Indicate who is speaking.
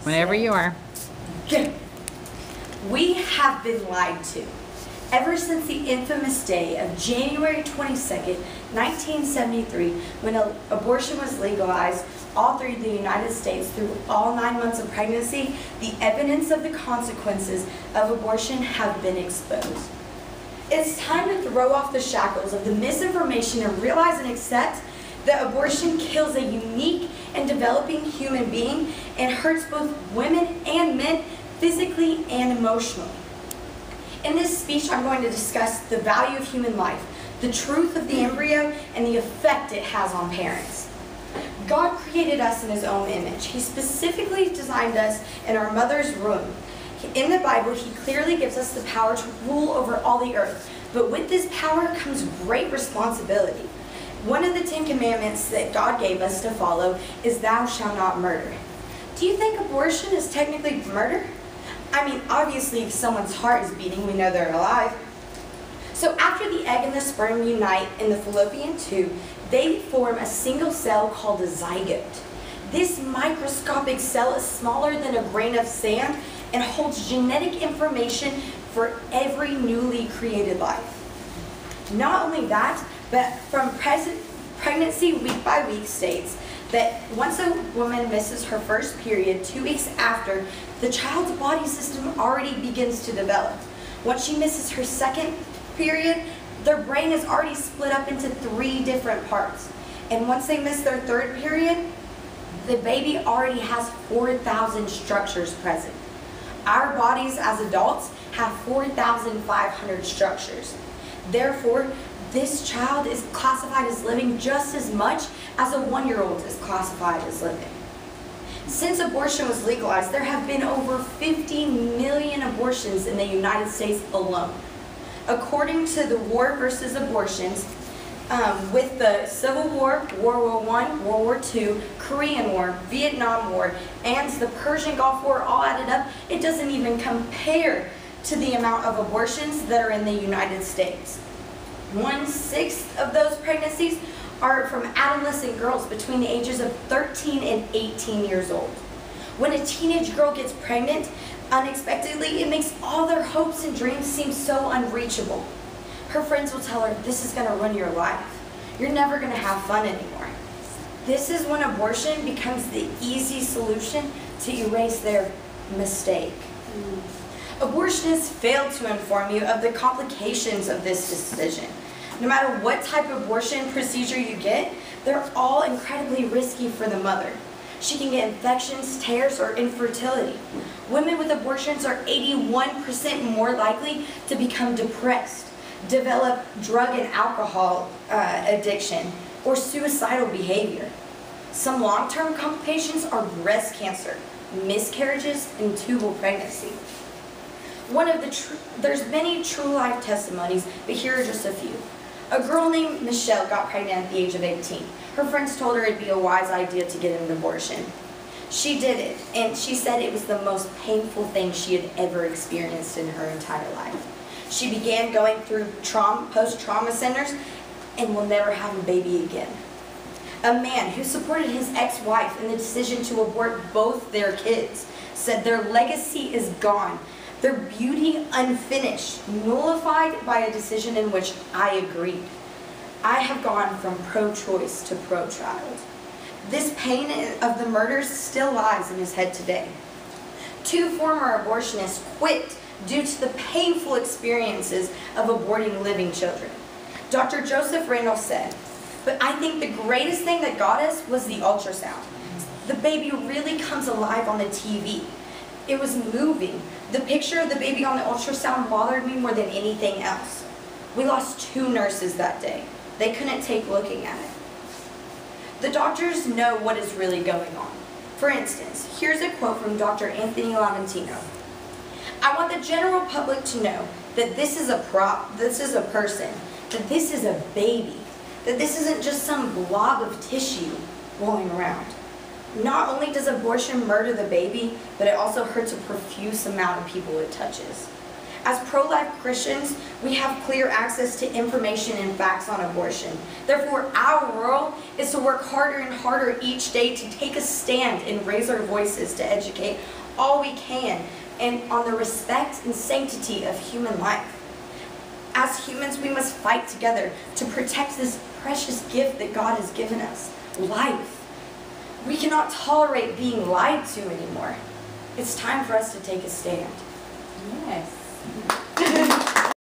Speaker 1: Whenever you are.
Speaker 2: We have been lied to. Ever since the infamous day of January 22nd, 1973, when abortion was legalized all through the United States through all 9 months of pregnancy, the evidence of the consequences of abortion have been exposed. It's time to throw off the shackles of the misinformation and realize and accept that abortion kills a unique and developing human being and hurts both women and men physically and emotionally. In this speech, I'm going to discuss the value of human life, the truth of the embryo, and the effect it has on parents. God created us in His own image. He specifically designed us in our mother's womb. In the Bible, He clearly gives us the power to rule over all the earth. But with this power comes great responsibility. One of the 10 commandments that God gave us to follow is "Thou shalt not murder." Do you think abortion is technically murder? I mean, obviously, if someone's heart is beating, we know they're alive. So after the egg and the sperm unite in the fallopian tube, they form a single cell called a zygote. This microscopic cell is smaller than a grain of sand and holds genetic information for every newly created life. Not only that, but from pregnancy week by week states that once a woman misses her first period, 2 weeks after, the child's body system already begins to develop. Once she misses her second period, their brain is already split up into 3 different parts. And once they miss their third period, the baby already has 4,000 structures present. Our bodies as adults have 4,500 structures. Therefore, this child is classified as living just as much as a 1-year-old is classified as living. Since abortion was legalized, there have been over 50 million abortions in the United States alone. According to the War versus Abortions, with the Civil War, World War I, World War II, Korean War, Vietnam War, and the Persian Gulf War all added up, it doesn't even compare to the amount of abortions that are in the United States. 1/6 of those pregnancies are from adolescent girls between the ages of 13 and 18 years old. When a teenage girl gets pregnant unexpectedly, it makes all their hopes and dreams seem so unreachable. Her friends will tell her, "This is going to ruin your life. You're never going to have fun anymore." This is when abortion becomes the easy solution to erase their mistake. Abortionists fail to inform you of the complications of this decision. No matter what type of abortion procedure you get, they're all incredibly risky for the mother. She can get infections, tears, or infertility. Women with abortions are 81% more likely to become depressed, develop drug and alcohol addiction, or suicidal behavior. Some long-term complications are breast cancer, miscarriages, and tubal pregnancy. There's many true life testimonies, but here are just a few. A girl named Michelle got pregnant at the age of 18. Her friends told her it'd be a wise idea to get an abortion. She did it, and she said it was the most painful thing she had ever experienced in her entire life. She began going through post-trauma centers and will never have a baby again. A man who supported his ex-wife in the decision to abort both their kids said their legacy is gone, their beauty unfinished, nullified by a decision in which I agreed. I have gone from pro-choice to pro-child. This pain of the murders still lies in his head today. 2 former abortionists quit due to the painful experiences of aborting living children. Dr. Joseph Randall said, "But I think the greatest thing that got us was the ultrasound. The baby really comes alive on the TV. It was moving. The picture of the baby on the ultrasound bothered me more than anything else." We lost 2 nurses that day. They couldn't take looking at it. The doctors know what is really going on. For instance, here's a quote from Dr. Anthony Lamentino. "I want the general public to know that this is a person, that this is a baby, that this isn't just some blob of tissue rolling around. Not only does abortion murder the baby, but it also hurts a profuse amount of people it touches. As pro-life Christians, we have clear access to information and facts on abortion. Therefore, our role is to work harder and harder each day to take a stand and raise our voices to educate all we can and on the respect and sanctity of human life. As humans, we must fight together to protect this precious gift that God has given us, life. We cannot tolerate being lied to anymore. It's time for us to take a stand.
Speaker 1: Yes.